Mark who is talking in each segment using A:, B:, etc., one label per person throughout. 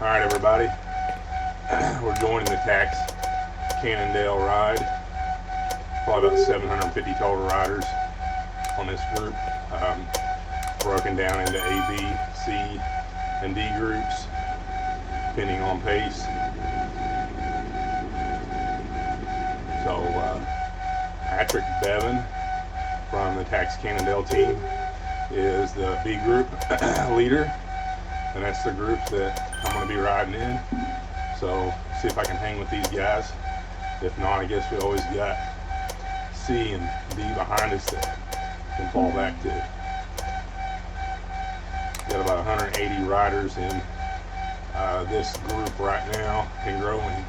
A: Alright everybody, we're joining the Tacx Cannondale ride. Probably about 750 total riders on this group, broken down into A, B, C, and D groups, depending on pace. So Patrick Bevan from the Tacx Cannondale Team is the B group leader, and that's the group that I'm going to be riding in. So see if I can hang with these guys. If not, I guess we always got C and D behind us that can fall back to. Got about 180 riders in this group right now and growing.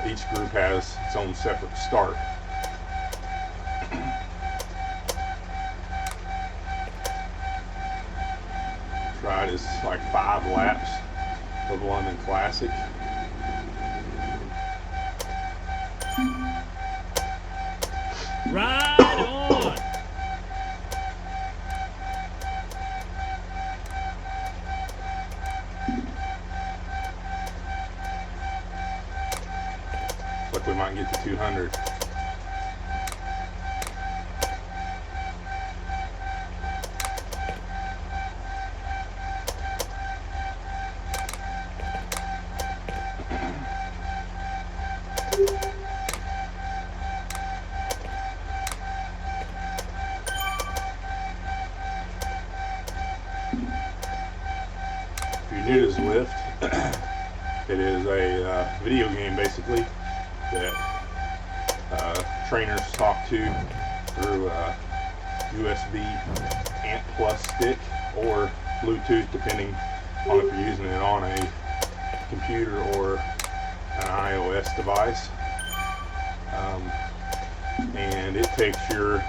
A: Each group has its own separate start. Ride is like 5 laps of London Classic.
B: Ride on!
A: Looks like we might get to 200. If you're new to Zwift, it is a video game basically that trainers talk to through a USB Ant Plus stick or Bluetooth, depending on if you're using it on a computer or an iOS device. And it takes your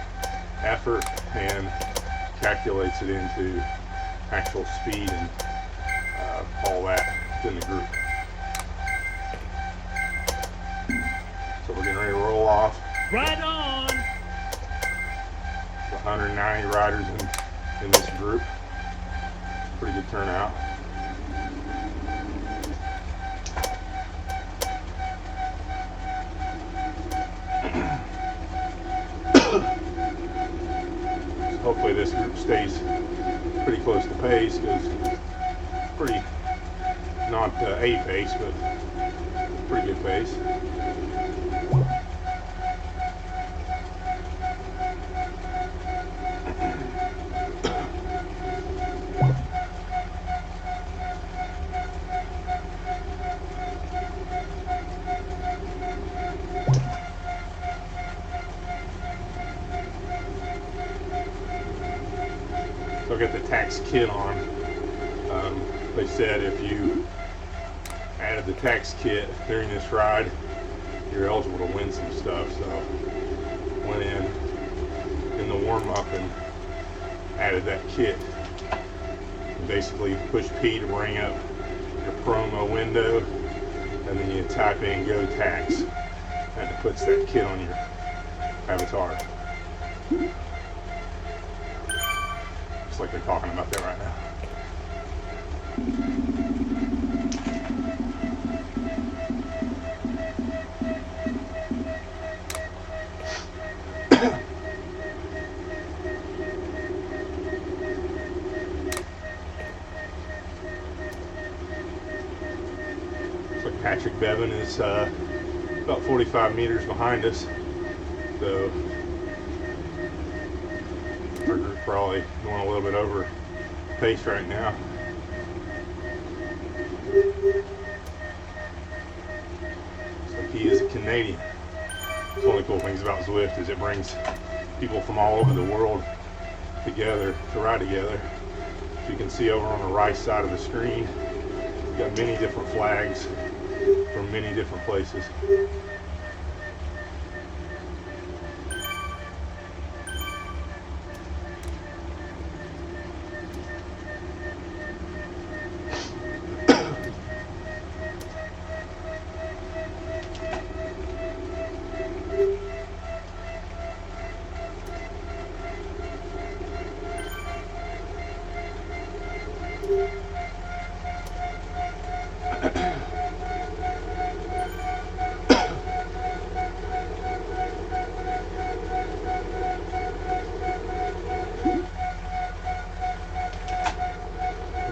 A: effort and calculates it into actual speed and all that within the group. So we're getting ready to roll off.
B: Right on!
A: 190 riders in this group. Pretty good turnout. So hopefully this group stays pretty close to pace, because it's pretty, not A pace, but pretty good pace. So I got the Tacx kit on. They said if you added the Tacx kit during this ride, you're eligible to win some stuff. So went in the warm-up and added that kit. You basically push P to bring up your promo window, and then you type in "Go Tacx," and it puts that kit on your avatar. Looks like they're talking about that right now. Looks like Patrick Bevan is about 45 meters behind us. So our group probably going a little bit over pace right now. So he is a Canadian. It's one of the cool things about Zwift is it brings people from all over the world together to ride together. As you can see over on the right side of the screen, we've got many different flags from many different places.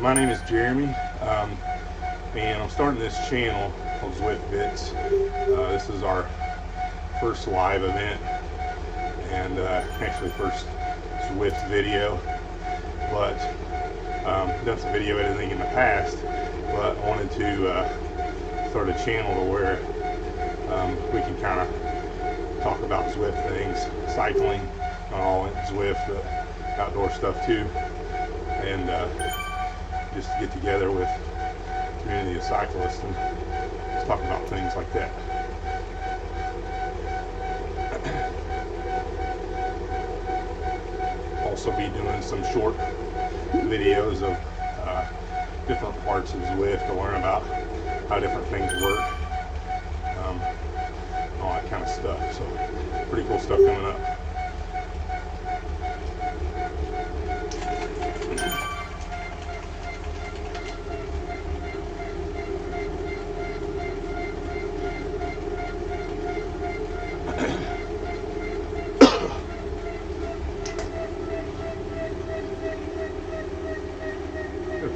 A: My name is Jeremy, and I'm starting this channel called Zwift Bits. This is our first live event, and actually first Zwift video. But done some video editing in the past, but I wanted to start a channel to where we can kind of talk about Zwift things, cycling, not all in Zwift, but outdoor stuff too, and just to get together with a community of cyclists and just talk about things like that. Also be doing some short videos of different parts of Zwift to learn about how different things work, all that kind of stuff. So pretty cool stuff coming up.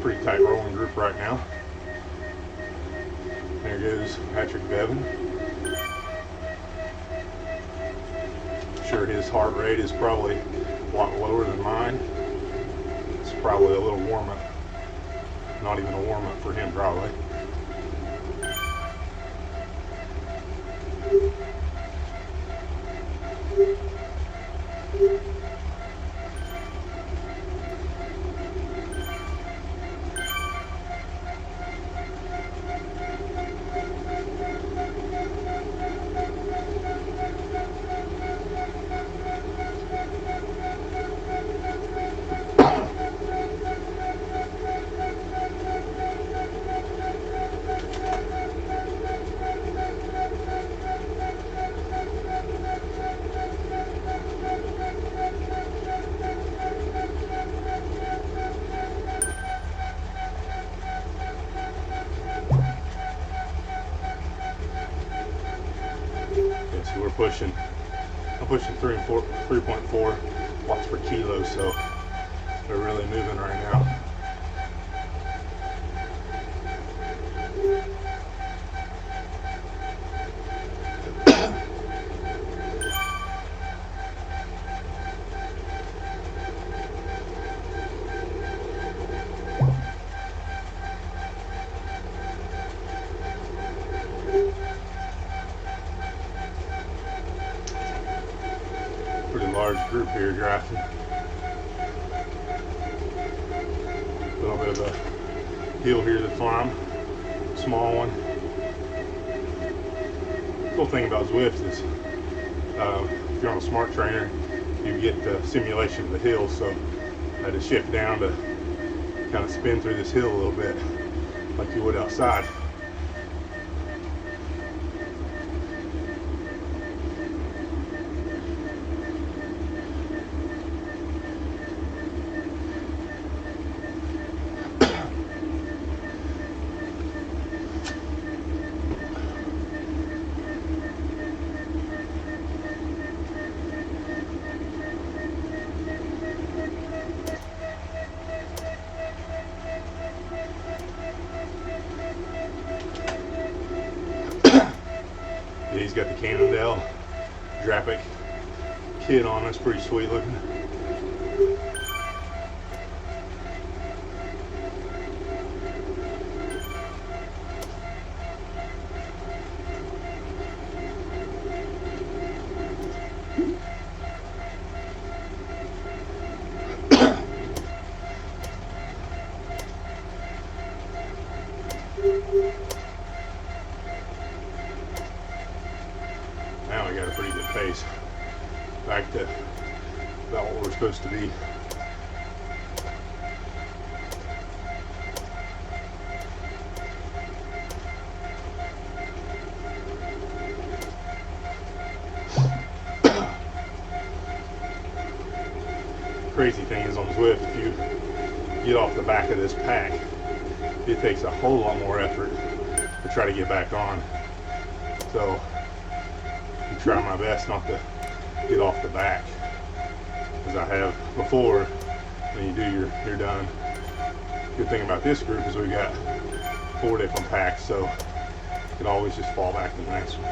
A: Pretty tight rolling group right now. There goes Patrick Bevan. I'm sure his heart rate is probably a lot lower than mine. It's probably a little warm up. Not even a warm up for him probably. So we're pushing, I'm pushing 3.4 watts per kilo, so we're really moving right now. Pretty large group here drafting. A little bit of a hill here to climb, small one. Cool thing about Zwift is if you're on a smart trainer, you get the simulation of the hill, so I had to shift down to kind of spin through this hill a little bit like you would outside. He's got the Cannondale-Drapac kit on. That's pretty sweet looking. Now we got a pretty good pace. Back to about what we're supposed to be. Crazy thing is on Zwift, if you get off the back of this pack, it takes a whole lot more effort to try to get back on. So I try my best not to get off the back, as I have before. When you do, you're done. Good thing about this group is we've got 4 different packs, so you can always just fall back to the next one.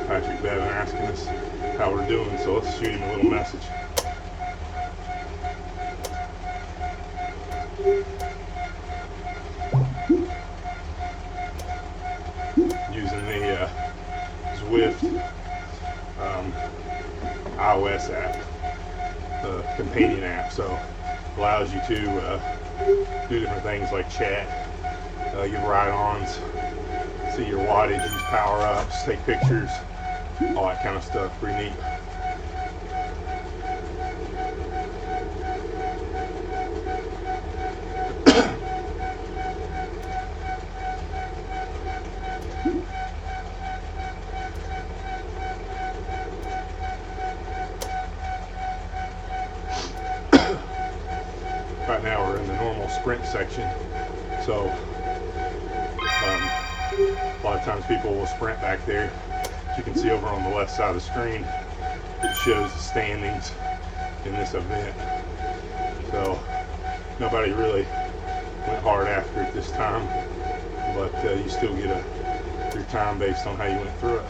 A: Patrick Bevan asking us how we're doing, so let's shoot him a little message. Using the Zwift iOS app, the companion app, so allows you to do different things like chat, give ride-ons, see your wattage, use power-ups, take pictures, all that kind of stuff. Pretty neat. Right now we're in the normal sprint section, so a lot of times people will sprint back there. As you can see over on the left side of the screen, it shows the standings in this event. So nobody really went hard after it this time, but you still get your time based on how you went through it.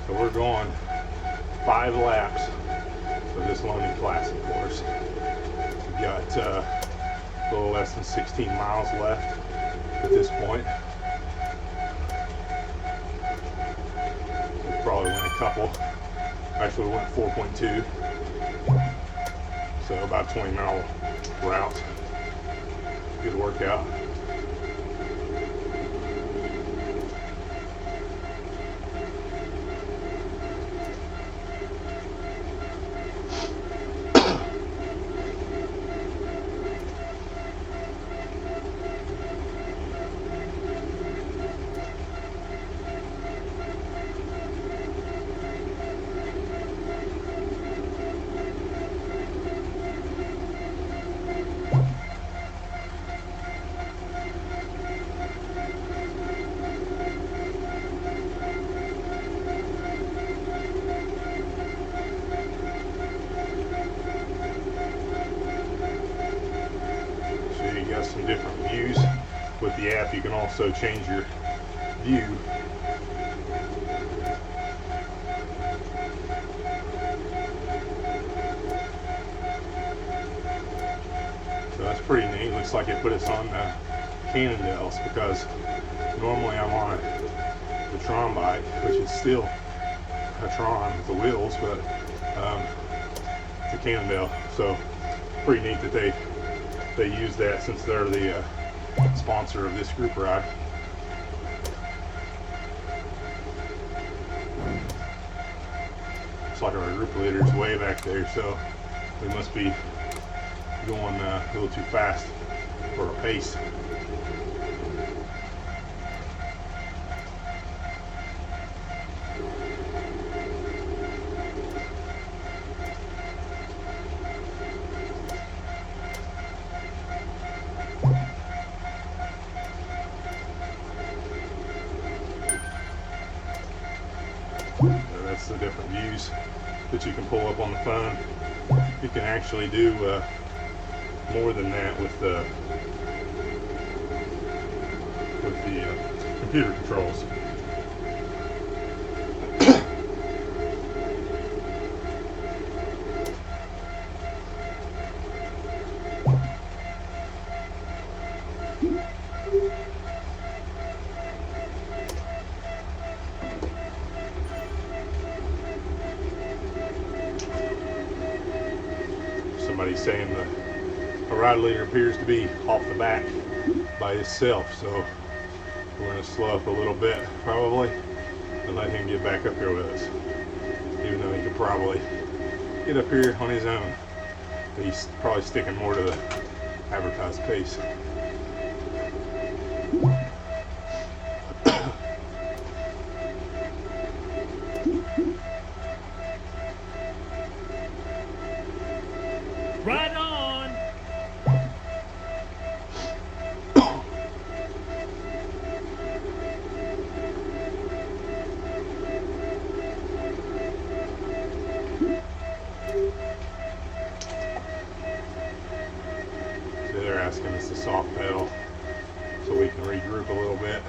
A: So we're going 5 laps of this London Classic course. We've got a little less than 16 miles left at this point. We probably went a couple. Actually, we went 4.2. So about a 20-mile route. Good workout. Some different views with the app. You can also change your view. So that's pretty neat. Looks like it put us on the Cannondales, because normally I'm on the Tron bike, which is still a Tron with the wheels, but it's a Cannondale. So pretty neat that they use that, since they're the sponsor of this group ride. Looks like our group leader's way back there, so we must be going a little too fast for our pace. That's the different views that you can pull up on the phone. You can actually do more than that with the computer controls. Somebody's saying the ride leader appears to be off the back by himself, so we're going to slow up a little bit probably and let him get back up here with us. probably get up here on his own. But he's probably sticking more to the advertised pace.
B: Right on.
A: So they're asking us to soft pedal so we can regroup a little bit.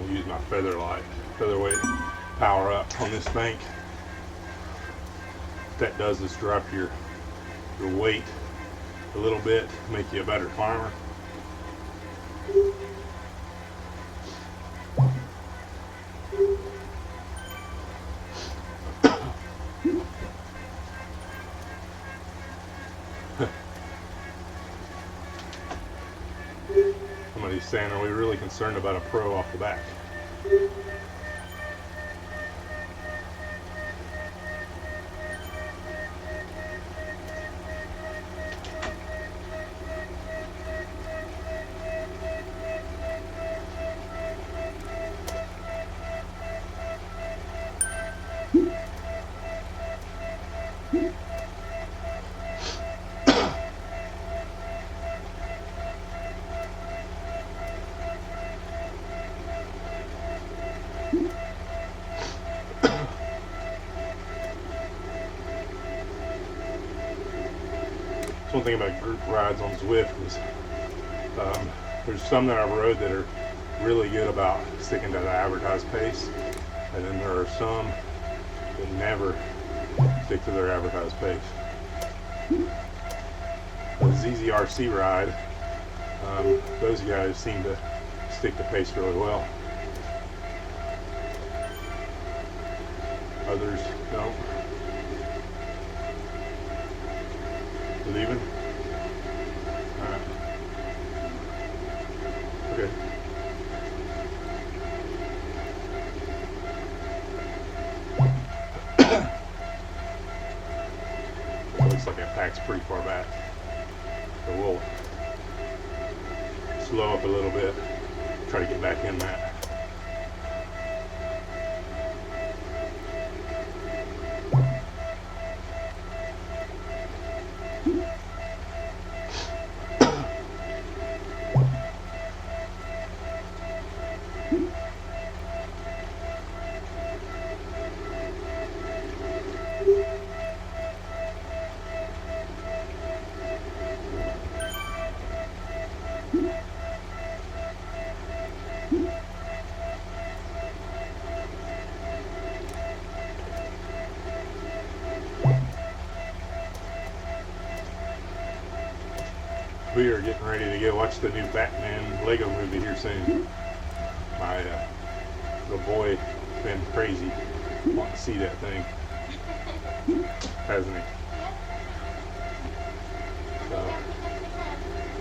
A: I'll use my featherweight power up on this bank. What that does is drop your weight a little bit, make you a better climber. Somebody's saying, are we really concerned about a pro off the back? One thing about group rides on Zwift is there's some that I've rode that are really good about sticking to the advertised pace, and then there are some that never stick to their advertised pace. The ZZRC ride, those guys seem to stick to pace really well. Others don't. Leaving? Alright. Okay. It looks like that pack's pretty far back. So we'll slow up a little bit, try to get back in that. We are getting ready to go watch the new Batman Lego movie here soon. My little boy has been crazy wanting to see that thing, hasn't he? So,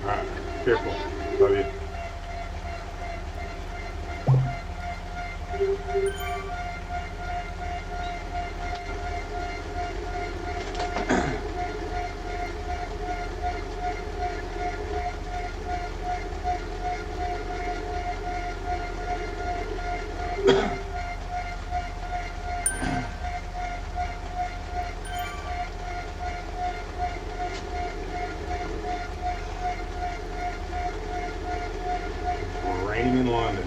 A: alright, careful. Love you. Raining in London.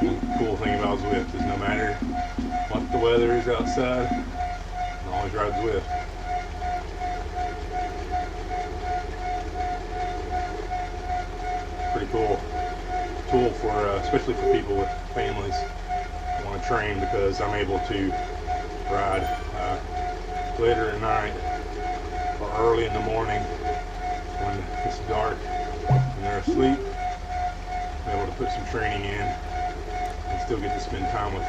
A: One cool thing about Zwift is no matter what the weather is outside, you can always ride Zwift. Pretty tool for, especially for people with families who want to train, because I'm able to ride later at night or early in the morning when it's dark and they're asleep. I'm able to put some training in and still get to spend time with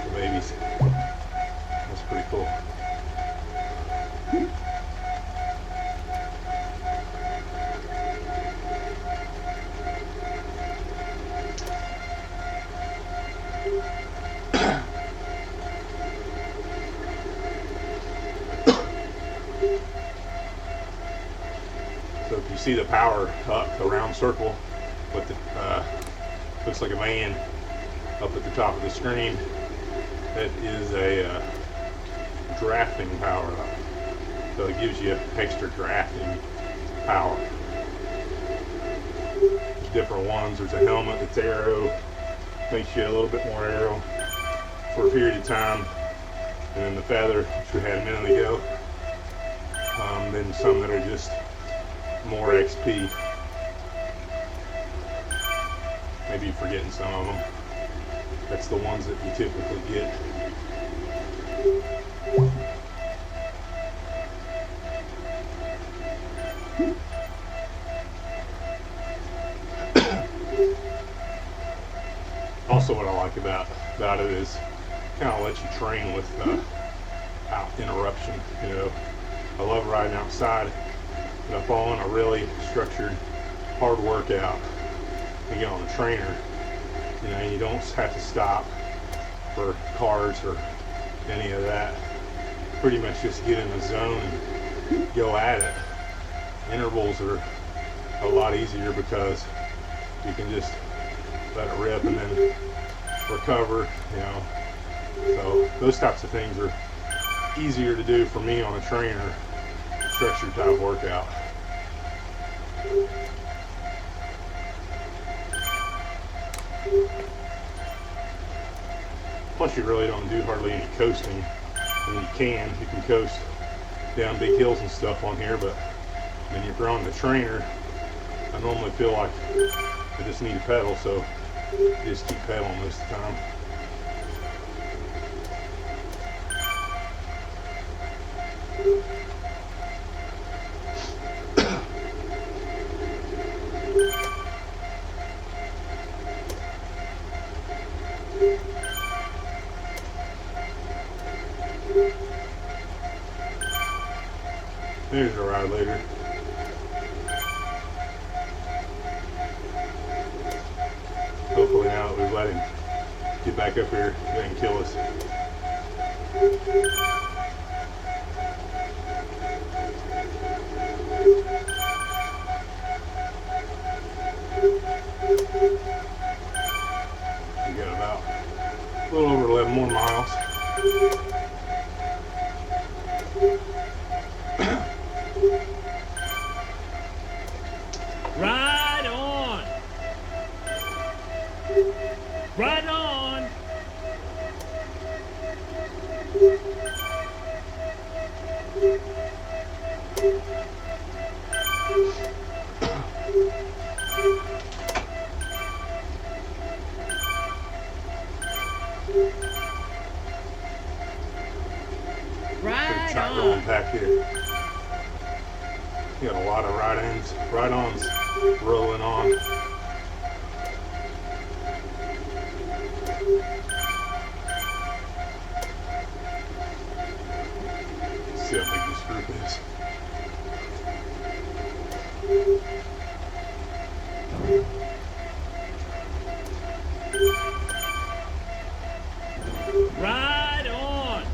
A: the babies. That's pretty cool. So if you see the power up, the round circle with the looks like a man up at the top of the screen, that is a drafting power up. So it gives you extra drafting power. There's different ones. There's a helmet that's aero, makes you a little bit more aero for a period of time, and then the feather, which we had a minute ago. Then some that are just more XP. Maybe you're forgetting some of them. That's the ones that you typically get. Also, what I like about it is kind of let you train without interruption. You know, I love riding outside, but if I'm on a really structured, hard workout, you get on a trainer, you know, you don't have to stop for cars or any of that. Pretty much just get in the zone and go at it. Intervals are a lot easier because you can just let it rip and then recover, you know. So those types of things are easier to do for me on a trainer, structured type workout. Plus, you really don't do hardly any coasting. I mean, you can coast down big hills and stuff on here, but when you're on the trainer, I normally feel like I just need a pedal, so I just keep pedaling most of the time. There's a ride later. Hopefully now that we've let him get back up here, he doesn't kill us. We got about a little over 11 more miles.
B: Right on. Right on. Right
A: Tight rolling
B: on.
A: back here. You got a lot of ride-ons rolling on. Let's see how big this group is.
B: Right on.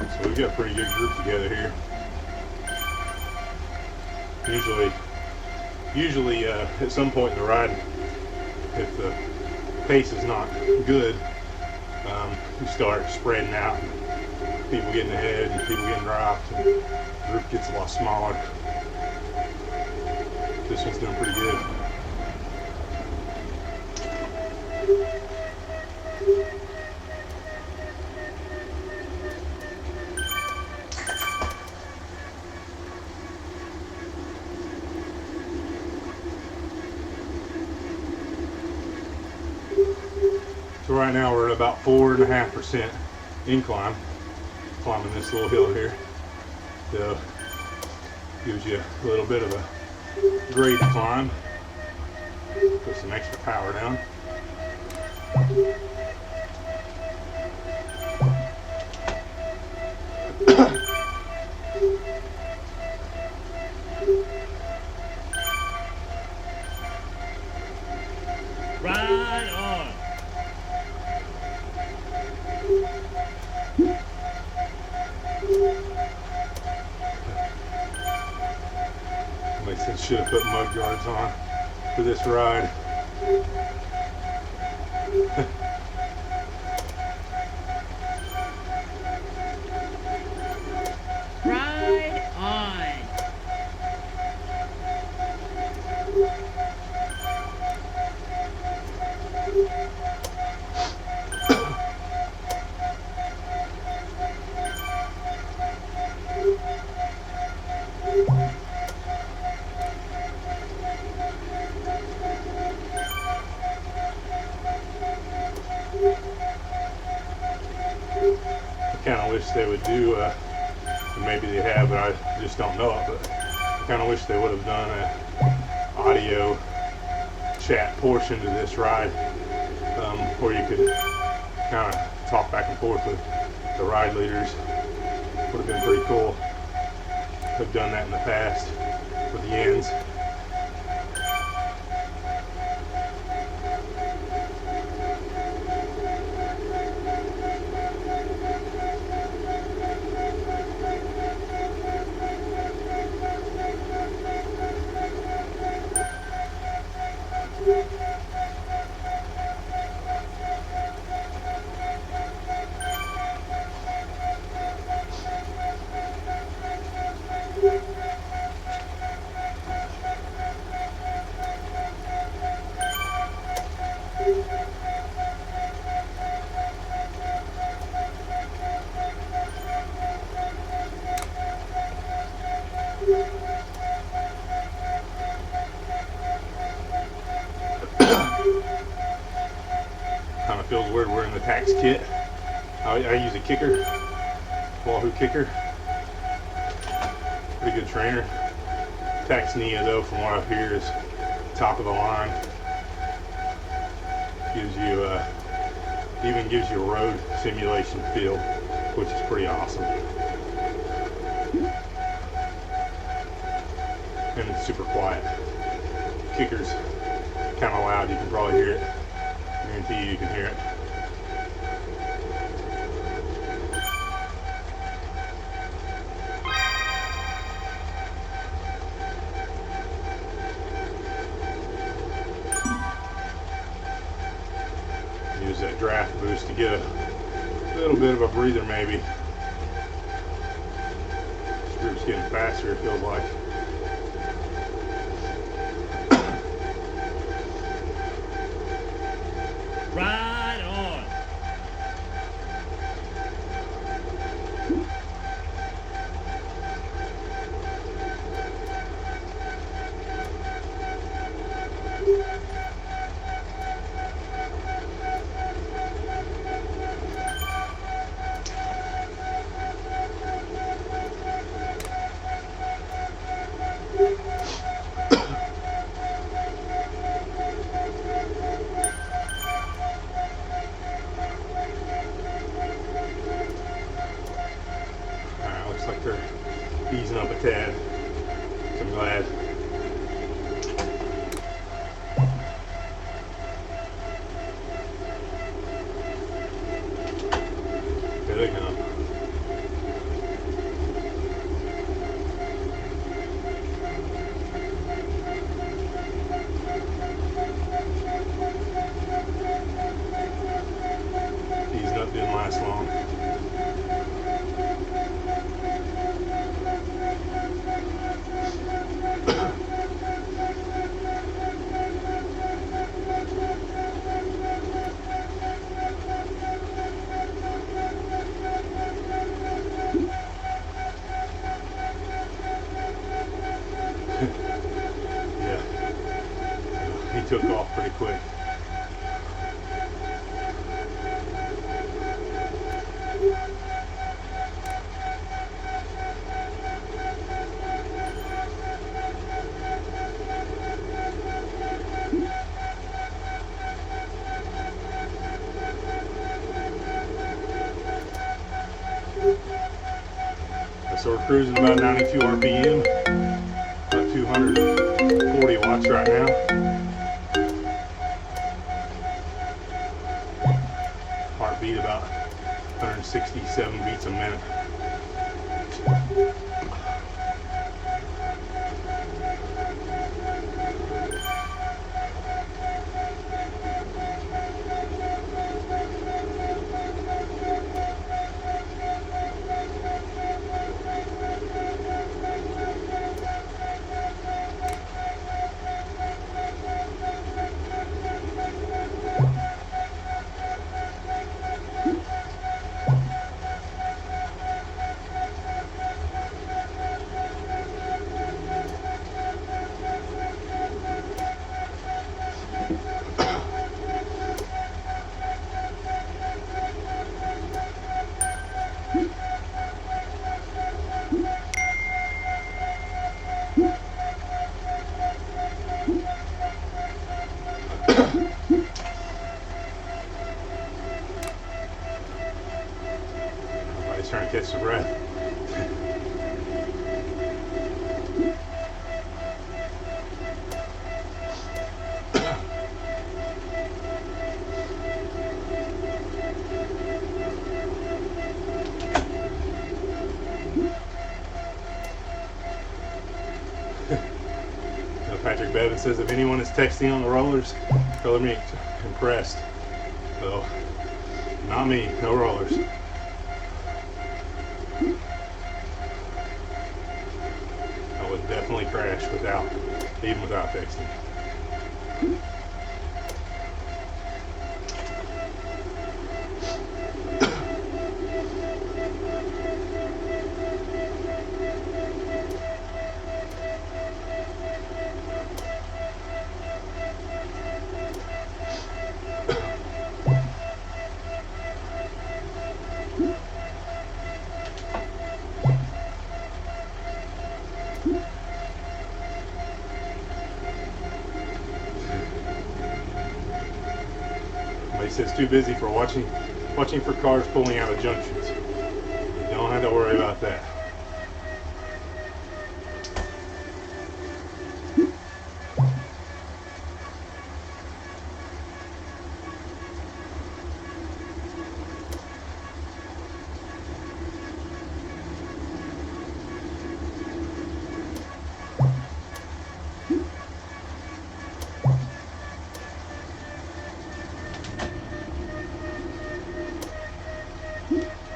A: So we've got a pretty good group together here. Usually at some point in the ride, if the pace is not good, we start spreading out. People getting ahead and people getting dropped. And the group gets a lot smaller. This one's doing pretty good. So right now we're at about 4.5% incline, climbing this little hill here. So gives you a little bit of a grade to climb. Put some extra power down.
B: Right on.
A: Somebody said should have put mud guards on for this ride.
B: Right on.
A: I kind of wish they would do, maybe they have, but I just don't know it, but I kind of wish they would have done a audio chat portion to this ride, where you could kind of talk back and forth with the ride leaders. Would have been pretty cool. I've done that in the past with the ends. Kind of feels weird. We're in the Tacx kit. I use a kicker, Wahoo kicker. Pretty good trainer. Tacx Nia though, from what I hear, is top of the line. Gives you even gives you a road simulation feel, which is pretty awesome. And it's super quiet. Kicker's kind of loud. You can probably hear it. I guarantee you can hear it. Use that draft boost to get a little bit of a breather maybe. This group's getting faster, it feels like.
B: Right on.
A: Looks like they're easing up a tad. So I'm glad. Here they come. Easing up didn't last long. Yeah, he took off pretty quick. cruising about 92 RPM, about 240 watts right now. Heartbeat about 167 beats a minute. Everybody's trying to catch their breath. Patrick Bevan says if anyone is texting on the rollers, color me impressed. So, not me, no rollers. I would definitely crash even without texting. He says too busy for watching for cars pulling out of junctions. You don't have to worry about that.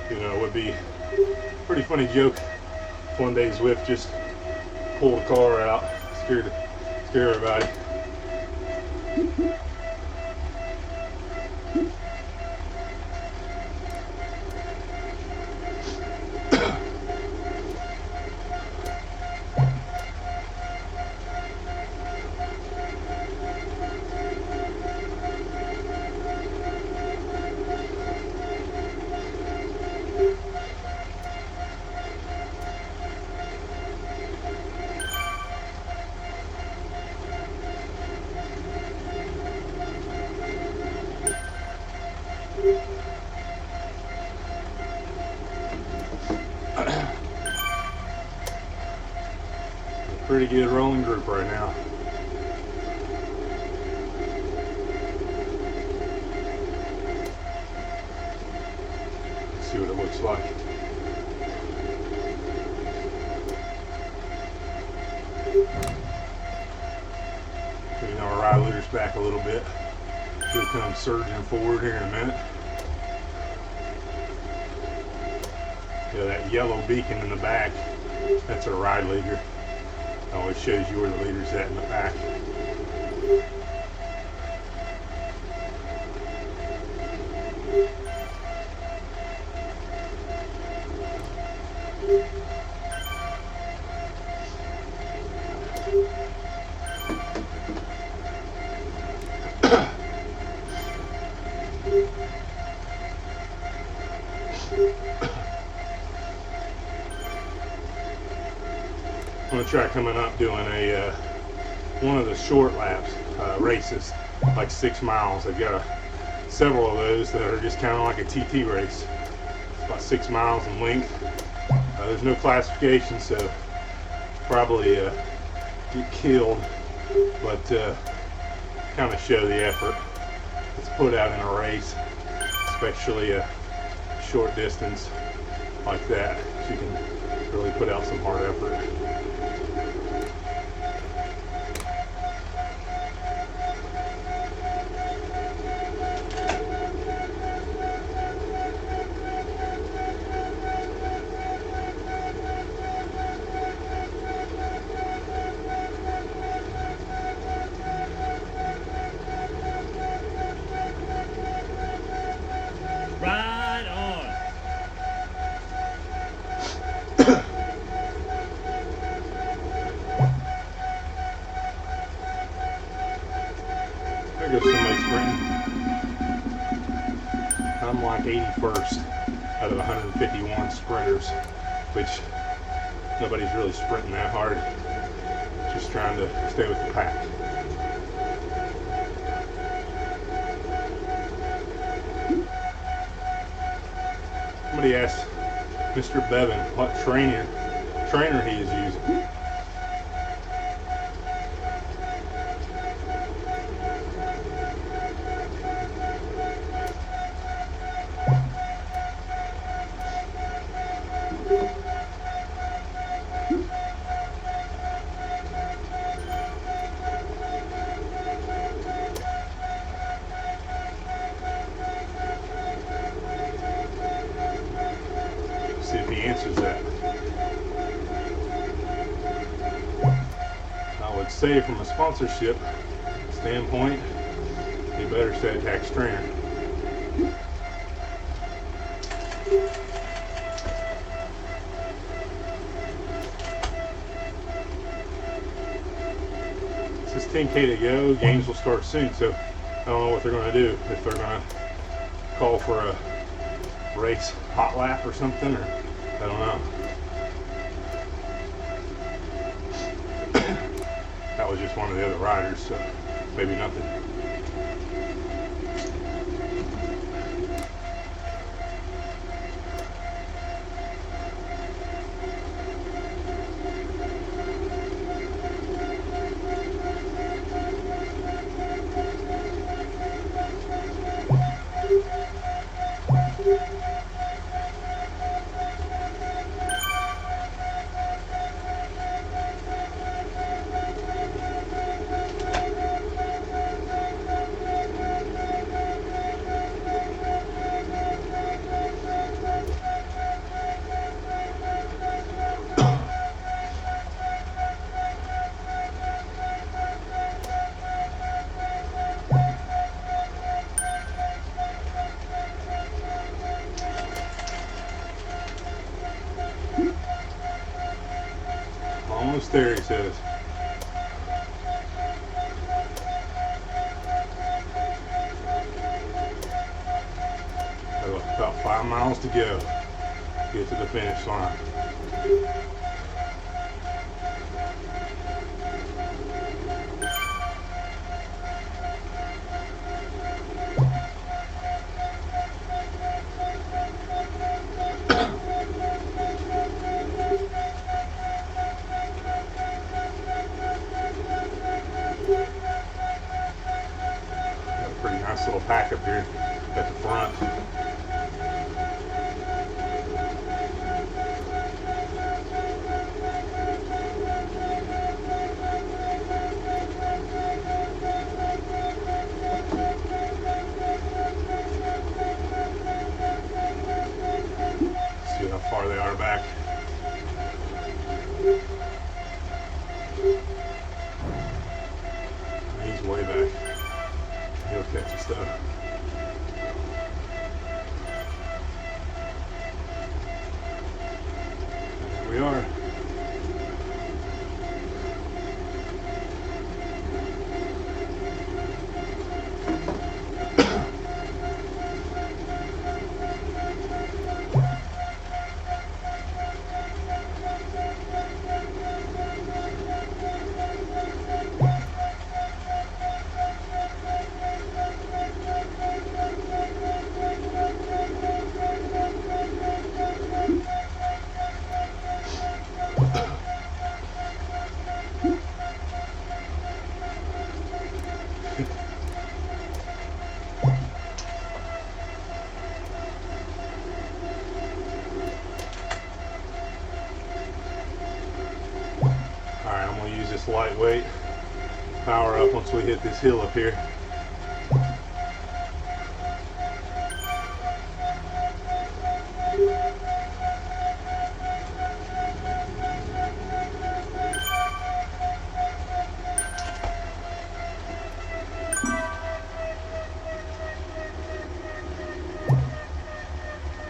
A: You know, it would be a pretty funny joke if one day Zwift just pulled a car out, scare everybody. Pretty good rolling group right now. Let's see what it looks like. You know, our ride leader's back a little bit. He'll come surging forward here in a minute. Yeah, that yellow beacon in the back, that's our ride leader. It always shows you where the leader's at in the back. I'm going to try coming up doing a one of the short laps races, like 6 miles. I've got several of those that are just kind of like a TT race. It's about 6 miles in length. There's no classification, so probably get killed, but kind of show the effort that's put out in a race, especially a short distance like that. So you can really put out some hard effort.
B: Ride on.
A: There goes somebody sprinting. I'm like 81st out of 151 sprinters, which nobody's really sprinting that hard. Just trying to stay with the pack. Somebody asked Mr. Bevan what trainer he is using. See if he answers that. I would say from a sponsorship standpoint, he better say Tacx trainer. This is 10K to go. Games will start soon, so I don't know what they're going to do. If they're going to call for a race hot lap or something, or I don't know. That was just one of the other riders, so maybe nothing. Almost there, he says. About 5 miles to go. Get to the finish line. Nice little pack up here at the front. See how far they are back. He's way back. He'll catch his stuff. There we are. up once we hit this hill up here.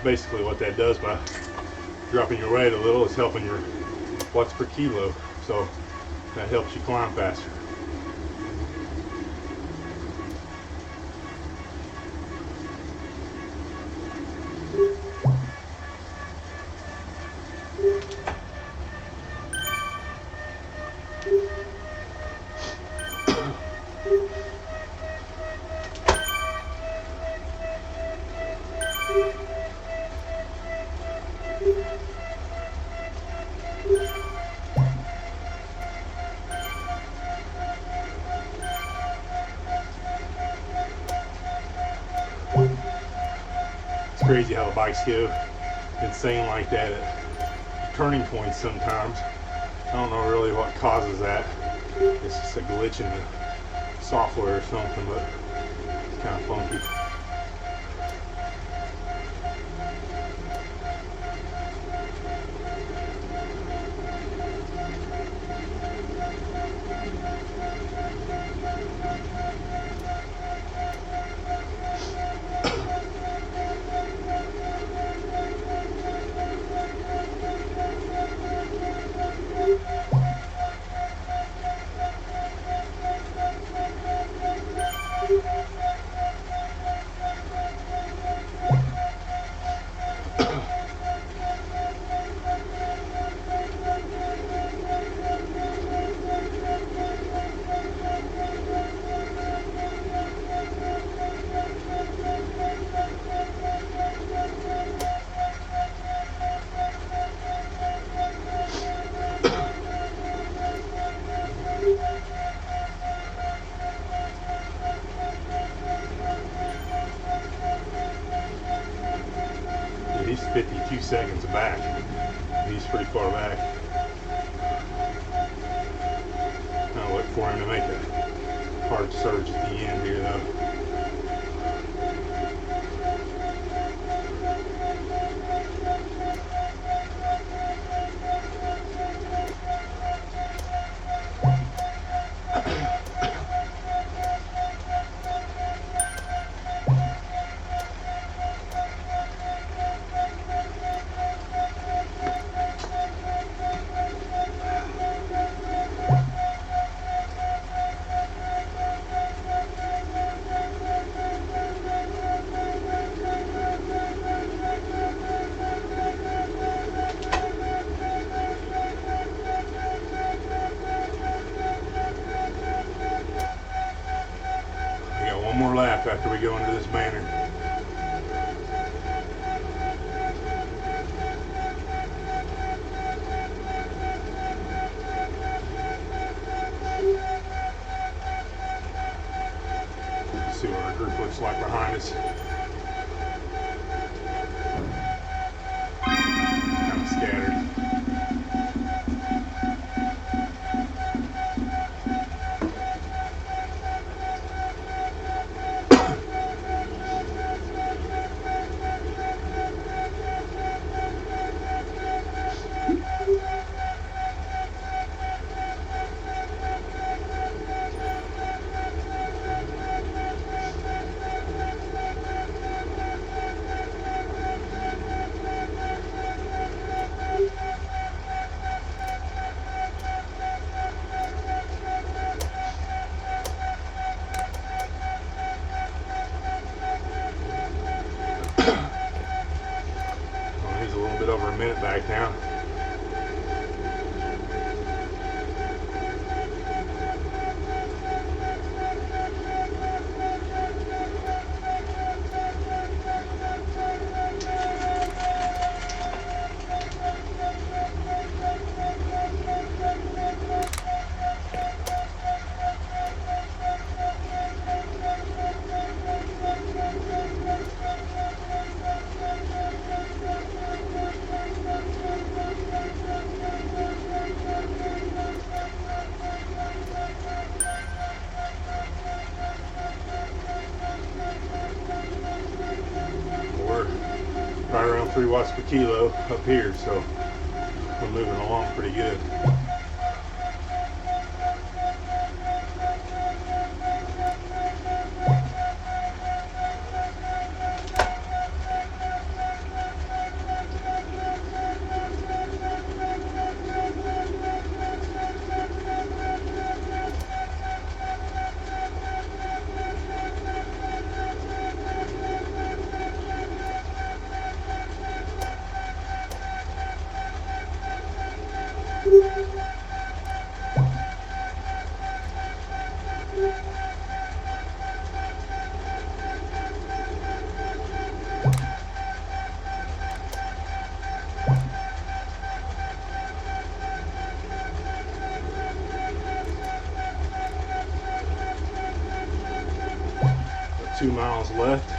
A: Basically what that does by dropping your weight a little is helping your watts per kilo, so that helps you climb faster. It's crazy how the bikes go insane like that at turning points sometimes. I don't know really what causes that. It's just a glitch in the software or something, but it's kind of funky. He's 52 seconds back. He's pretty far back. I'll look for him to make a hard surge at the end here though. One more lap after we go into this banner. Let's see what our group looks like behind us. Kind of scattered. Over a minute back now. 3 watts per kilo up here, so we're moving along pretty good. Got 2 miles left.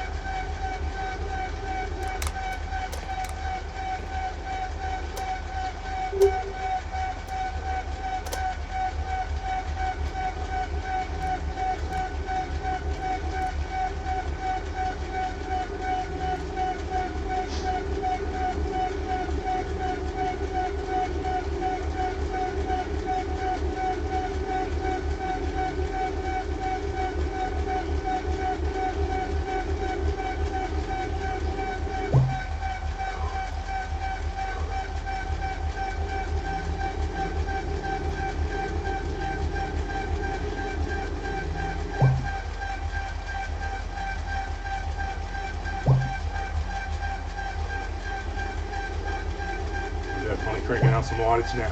A: Definitely cranking out some wattage now.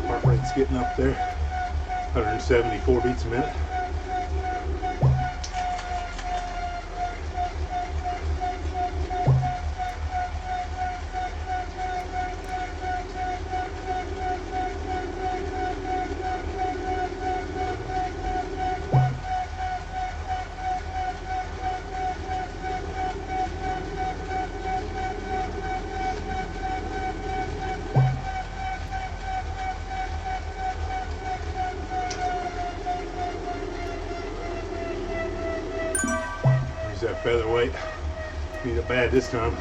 A: Heart rate's getting up there, 174 beats a minute. That featherweight, need it bad this time.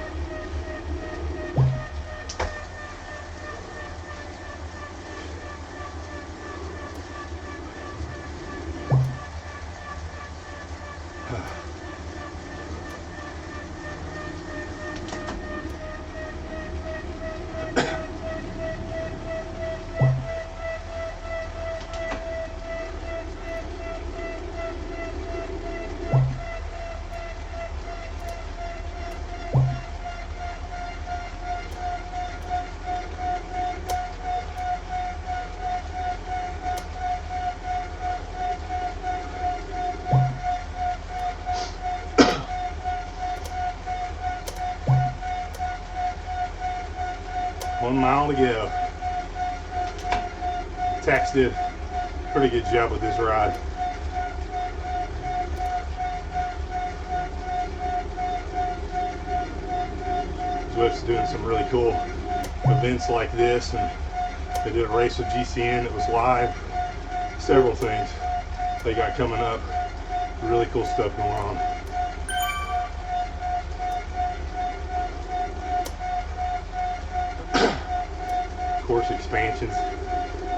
A: One mile to go. Tacx did a pretty good job with this ride. Zwift's doing some really cool events like this, and they did a race with GCN that was live. Several things they got coming up. Really cool stuff going on. Course expansions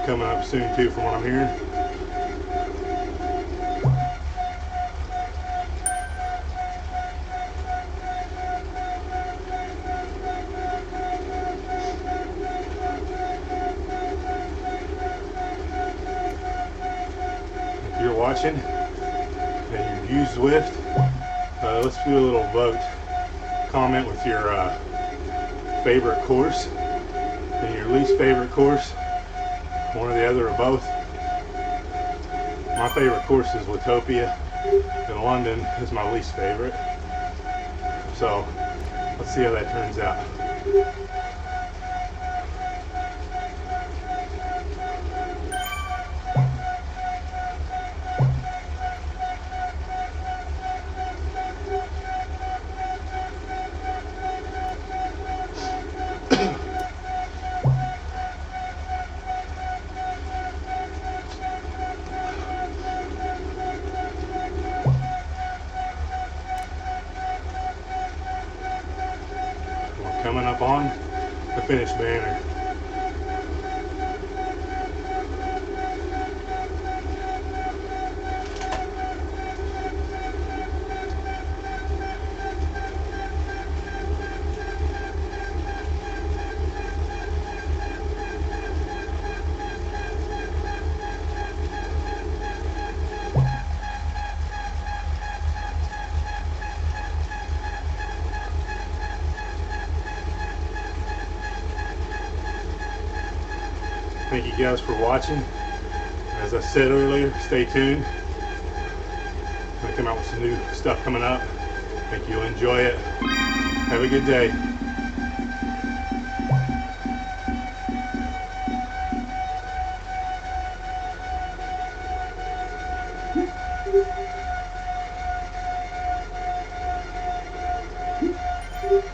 A: coming up soon too, from what I'm hearing. watching and you use Zwift, let's do a little vote. Comment with your favorite course and your least favorite course, one or the other or both. My favorite course is Watopia, and London is my least favorite. So let's see how that turns out. Coming up on the finish banner. Thank you guys for watching. As I said earlier, stay tuned. I'm going to come out with some new stuff coming up. I think you'll enjoy it. Have a good day.
C: Thank you.